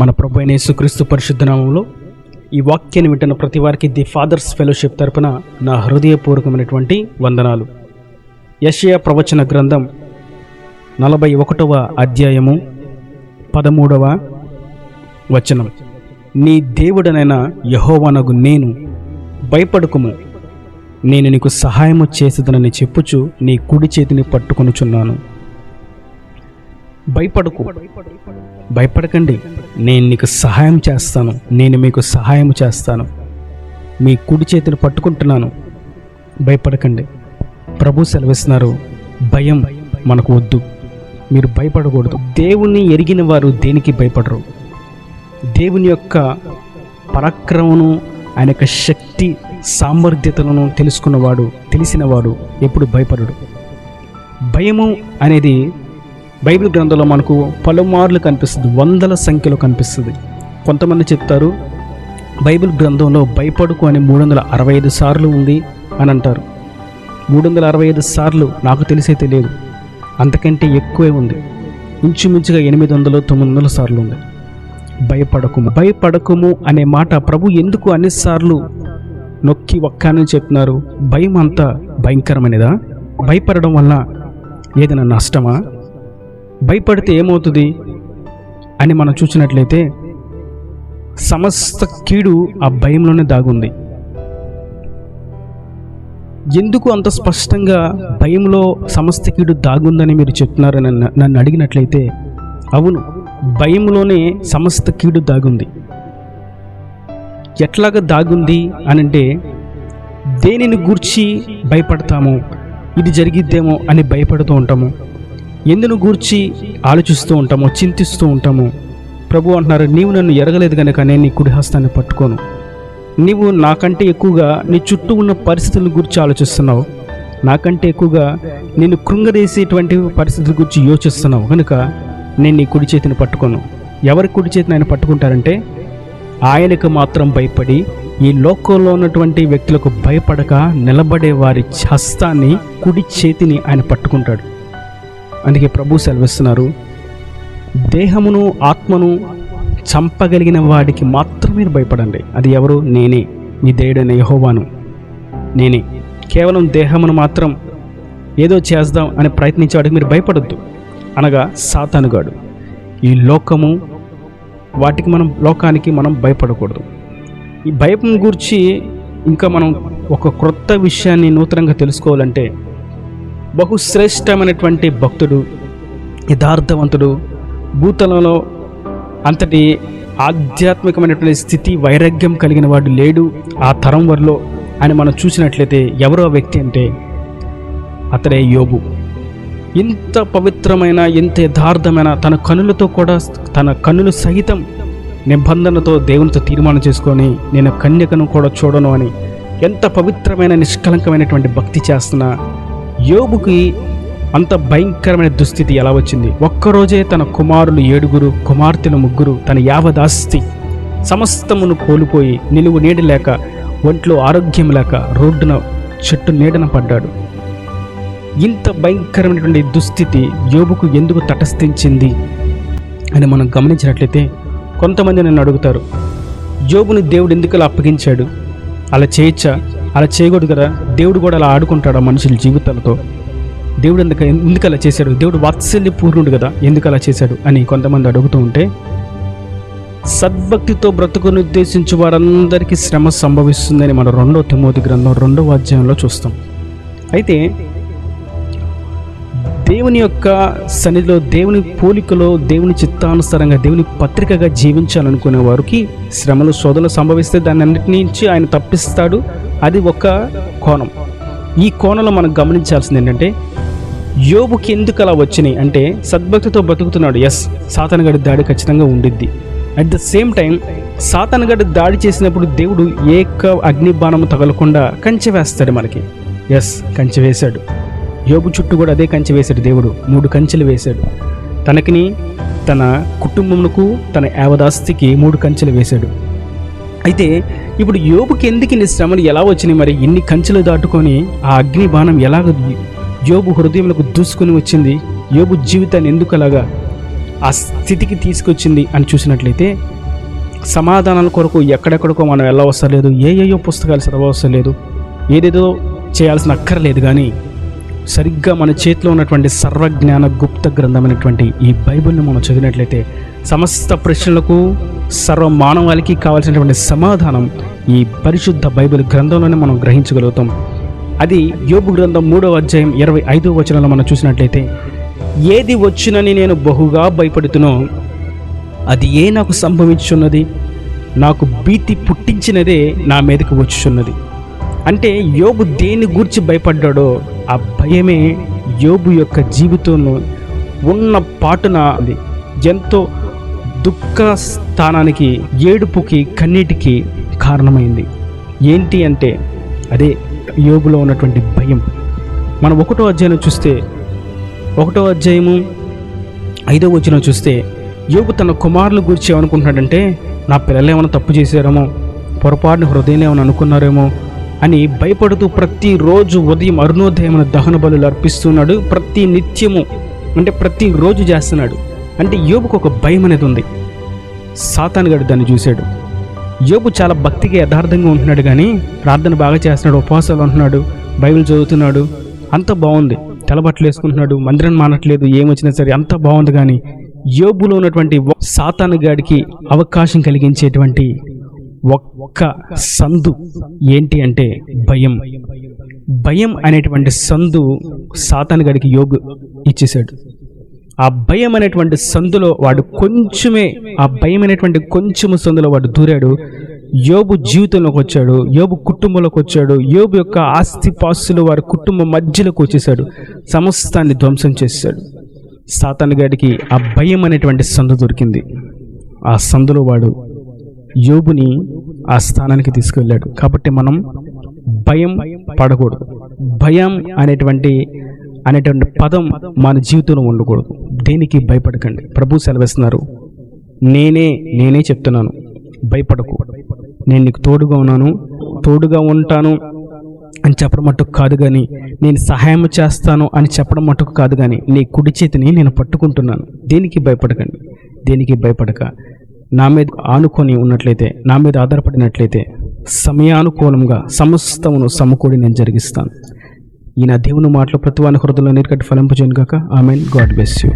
మన ప్రభువైన యేసుక్రీస్తు పరిశుద్ధ నామములో ఈ వాక్యాన్ని వింటున్న ప్రతి వారికి ది ఫాదర్స్ ఫెలోషిప్ తరపున నా హృదయపూర్వకమైనటువంటి వందనాలు. యెషయా ప్రవచన గ్రంథం 41వ అధ్యాయము 13వ వచనం. నీ దేవుడనైన యెహోవానగు నేను, భయపడకుము, నేను నీకు సహాయము చేసేదనని చెప్పుచు నీ కుడి చేతిని పట్టుకొనుచున్నాను. భయపడకండి, నేను నీకు సహాయం చేస్తాను, నేను మీకు సహాయం చేస్తాను, మీ కుడి చేతిని పట్టుకుంటున్నాను, భయపడకండి. ప్రభు సెలవిస్తున్నారు, భయం మనకు వద్దు, మీరు భయపడకూడదు. దేవుణ్ణి ఎరిగిన వారు దేనికి భయపడరు. దేవుని యొక్క పరాక్రమను, ఆయన యొక్క శక్తి సామర్థ్యతలను తెలిసినవాడు ఎప్పుడు భయపడడు. భయము అనేది బైబిల్ గ్రంథంలో మనకు పలుమార్లు కనిపిస్తుంది, వందల సంఖ్యలో కనిపిస్తుంది. కొంతమంది చెప్తారు బైబిల్ గ్రంథంలో భయపడుకు అని 365 సార్లు ఉంది అని అంటారు. 365 సార్లు నాకు తెలిసే తెలియదు, అంతకంటే ఎక్కువే ఉంది. ఇంచుమించుగా 800-900 సార్లు ఉంది. భయపడకుము అనే మాట ప్రభు ఎందుకు అన్నిసార్లు నొక్కి ఒక్కని చెప్తున్నారు? భయం అంత భయంకరమైనదా? భయపడడం వల్ల ఏదైనా నష్టమా? భయపడితే ఏమవుతుంది అని మనం చూసినట్లయితే సమస్త కీడు ఆ భయంలోనే దాగుంది. ఎందుకు అంత స్పష్టంగా భయంలో సమస్త కీడు దాగుందని మీరు చెప్తున్నారని నన్ను అడిగినట్లయితే, అవును, భయంలోనే సమస్త కీడు దాగుంది. ఎట్లాగా దాగుంది అనంటే, దేనిని గూర్చి భయపడతామో, ఇది జరిగిద్దేమో అని భయపడుతూ ఉంటాము, ఎందును గూర్చి ఆలోచిస్తూ ఉంటామో, చింతిస్తూ ఉంటాము. ప్రభు అంటున్నారు, నీవు నన్ను ఎరగలేదు కనుక నేను నీ కుడి హస్తాన్ని పట్టుకోను. నీవు నాకంటే ఎక్కువగా నీ చుట్టూ ఉన్న పరిస్థితుల గురించి ఆలోచిస్తున్నావు, నాకంటే ఎక్కువగా నేను కృంగదీసేటువంటి పరిస్థితుల గురించి యోచిస్తున్నావు కనుక నేను నీ కుడి చేతిని పట్టుకోను. ఎవరి కుడి చేతిని ఆయన పట్టుకుంటారంటే, ఆయనకు మాత్రం భయపడి ఈ లోకంలో ఉన్నటువంటి వ్యక్తులకు భయపడక నిలబడే వారి హస్తాన్ని, కుడి చేతిని ఆయన పట్టుకుంటాడు. అందుకే ప్రభు సెలవిస్తున్నారు, దేహమును ఆత్మను చంపగలిగిన వాడికి మాత్రమే భయపడండి. అది ఎవరు? నేనే, మీ దేవుడైన యెహోవాను, నేనే. కేవలం దేహమును మాత్రం ఏదో చేద్దాం అని ప్రయత్నించేవాడికి మీరు భయపడొద్దు, అనగా సాతానుగాడు. ఈ లోకము లోకానికి మనం భయపడకూడదు. ఈ భయం గురించి ఇంకా మనం ఒక క్రొత్త విషయాన్ని నూతనంగా తెలుసుకోవాలంటే, బహుశ్రేష్టమైనటువంటి భక్తుడు, యథార్థవంతుడు, భూతలంలో అంతటి ఆధ్యాత్మికమైనటువంటి స్థితి వైరాగ్యం కలిగిన వాడు లేడు ఆ తరం వారిలో అని మనం చూసినట్లయితే ఎవరో వ్యక్తి అంటే అతడే యోబు. ఇంత పవిత్రమైన, ఇంత యథార్థమైన, తన కన్నులు సహితం నిబంధనతో దేవునితో తీర్మానం చేసుకొని నేను కన్యకను కూడా చూడను అని ఎంత పవిత్రమైన, నిష్కలంకమైనటువంటి భక్తి చేస్తున్న యోబుకి అంత భయంకరమైన దుస్థితి ఎలా వచ్చింది? ఒక్కరోజే తన కుమారులు 7, కుమార్తెలు 3, తన యావదాస్తి సమస్తమును కోల్పోయి, నిలువు నీడ లేక, ఒంట్లో ఆరోగ్యం లేక రోడ్డున చెట్టు నీడన పడ్డాడు. ఇంత భయంకరమైనటువంటి దుస్థితి యోబుకు ఎందుకు తటస్థించింది అని మనం గమనించినట్లయితే, కొంతమంది నన్ను అడుగుతారు, యోబుని దేవుడు ఎందుకు అలా అప్పగించాడు? అలా చేయొచ్చా? అలా చేయకూడదు కదా? దేవుడు కూడా అలా ఆడుకుంటాడా మనుషుల జీవితాలతో? దేవుడు ఎందుకు అలా చేశాడు? దేవుడు వాత్సల్య పూర్ణుడు కదా, ఎందుకు అలా చేశాడు అని కొంతమంది అడుగుతూ ఉంటే, సద్భక్తితో బ్రతుకును ఉద్దేశించి వారందరికీ శ్రమ సంభవిస్తుందని మనం 2 తిమోతి గ్రంథం 2వ అధ్యాయంలో చూస్తాం. అయితే దేవుని యొక్క సన్నిధిలో, దేవుని పోలికలో, దేవుని చిత్తానుసారంగా, దేవుని పత్రికగా జీవించాలనుకునే వారికి శ్రమలు, శోధనలు సంభవిస్తే దాన్ని అన్నిటి నుంచి ఆయన తప్పిస్తాడు. అది ఒక కోణం. ఈ కోణంలో మనం గమనించాల్సింది ఏంటంటే, యోబుకి ఎందుకు అలా వచ్చినాయి అంటే, సద్భక్తితో బతుకుతున్నాడు. సాతానుగాడి దాడి ఖచ్చితంగా ఉండిద్ది. అట్ ద సేమ్ టైం సాతానుగాడి దాడి చేసినప్పుడు దేవుడు అగ్నిబాణము తగలకుండా కంచె వేస్తాడు మనకి. కంచె వేశాడు. యోబు చుట్టూ కూడా అదే కంచె వేశాడు దేవుడు. 3 కంచెలు వేశాడు. తనకిని, తన కుటుంబమునకు, తన యావదాస్తికి 3 కంచెలు వేశాడు. అయితే ఇప్పుడు యోబుకి ఎందుకు ఇన్ని శ్రమలు ఎలా వచ్చినాయి? మరి ఇన్ని కంచెలు దాటుకొని ఆ అగ్ని బాణం ఎలాగ యోబు హృదయంలోకి దూసుకుని వచ్చింది? యోబు జీవితాన్ని ఎందుకు అలాగా ఆ స్థితికి తీసుకొచ్చింది అని చూసినట్లయితే, సమాధానాల కొరకు ఎక్కడెక్కడికో మనం వెళ్ళవసరం లేదు, ఏయేయో పుస్తకాలు చదవవసరం లేదు, ఏదేదో చేయాల్సిన అక్కర్లేదు. కానీ సరిగ్గా మన చేతిలో ఉన్నటువంటి సర్వజ్ఞాన గుప్త గ్రంథమైనటువంటి ఈ బైబిల్ని మనం చదివినట్లయితే సమస్త ప్రశ్నలకు, సర్వ మానవాళికి కావాల్సినటువంటి సమాధానం ఈ పరిశుద్ధ బైబిల్ గ్రంథంలోనే మనం గ్రహించగలుగుతాం. అది యోబు గ్రంథం 3వ అధ్యాయం 25వ వచనంలో మనం చూసినట్లయితే, ఏది వచ్చినని నేను బహుగా భయపడుతునో అది ఏ నాకు సంభవించున్నది, నాకు భీతి పుట్టించినదే నా మీదకి వచ్చుచున్నది. అంటే యోబు దేని గురించి భయపడ్డాడో ఆ భయమే యోబు యొక్క జీవితంలో ఉన్న పాటున ఎంతో దుఃఖ స్థానానికి, ఏడుపుకి, కన్నీటికి కారణమైంది. ఏంటి అంటే అదే యోబులో ఉన్నటువంటి భయం. మనం 1వ అధ్యాయం చూస్తే, 1వ అధ్యాయము 5వ వచనం చూస్తే, యోబు తన కుమారుల గురించి ఏమనుకుంటున్నాడంటే, నా పిల్లలు ఏమైనా తప్పు చేశారేమో, పొరపాటున హృదయంలో ఏమైనా అనుకున్నారేమో అని భయపడుతూ ప్రతిరోజు ఉదయం అరుణోదయమైన దహన బలులు అర్పిస్తున్నాడు. ప్రతి నిత్యము అంటే ప్రతిరోజు చేస్తున్నాడు. అంటే యోబుకు ఒక భయం అనేది ఉంది. సాతానుగాడు దాన్ని చూశాడు. యోబు చాలా భక్తిగా యథార్థంగా ఉంటున్నాడు, కానీ ప్రార్థన బాగా చేస్తున్నాడు, ఉపవాసాలు ఉంటున్నాడు, బైబిల్ చదువుతున్నాడు, అంత బాగుంది, తెల్లబట్టలు వేసుకుంటున్నాడు, మందిరం మానట్లేదు, ఏమొచ్చినా సరే అంత బాగుంది. కానీ యోబులో ఉన్నటువంటి సాతానుగాడికి అవకాశం కలిగించేటువంటి ఒక్క సందు ఏంటి అంటే భయం. భయం అనేటువంటి సందు సాతానుగాడికి యోబు ఇచ్చేశాడు. ఆ భయం అనేటువంటి సందులో వాడు కొంచెమే, ఆ భయం అనేటువంటి కొంచెము సందులో వాడు దూరాడు. యోబు జీవితంలోకి వచ్చాడు, యోబు కుటుంబంలోకి వచ్చాడు, యోబు యొక్క ఆస్తిపాస్తులు వారి కుటుంబం మధ్యలోకి వచ్చేసాడు, సమస్తాన్ని ధ్వంసం చేశాడు. సాతానుగాడికి ఆ భయం అనేటువంటి సందు దొరికింది. ఆ సందులో వాడు యోబుని ఆ స్థానానికి తీసుకువెళ్ళాడు. కాబట్టి మనం భయం పడకూడదు. భయం అనేటువంటి పదం మన జీవితంలో ఉండకూడదు. దేనికి భయపడకండి. ప్రభు సెలవిస్తున్నారు, నేనే చెప్తున్నాను, భయపడకు, నేను నీకు తోడుగా ఉన్నాను, తోడుగా ఉంటాను అని చెప్పడం మట్టుకు కాదు, కానీ నేను సహాయం చేస్తాను అని చెప్పడం మట్టుకు కాదు, కానీ నీ కుడి చేతిని నేను పట్టుకుంటున్నాను. దేనికి భయపడకండి. దేనికి భయపడక నా మీద ఆనుకొని ఉన్నట్లయితే, నా మీద ఆధారపడినట్లయితే సమయానుకూలంగా సమస్తమును సమకూడి నేను జరిగిస్తాను. ఈ నా దేవుని మాటలు ప్రతి వాని హృదయంలో నీరుకట్టి ఫలింపజేయను గాక. ఆమెన్. God bless you.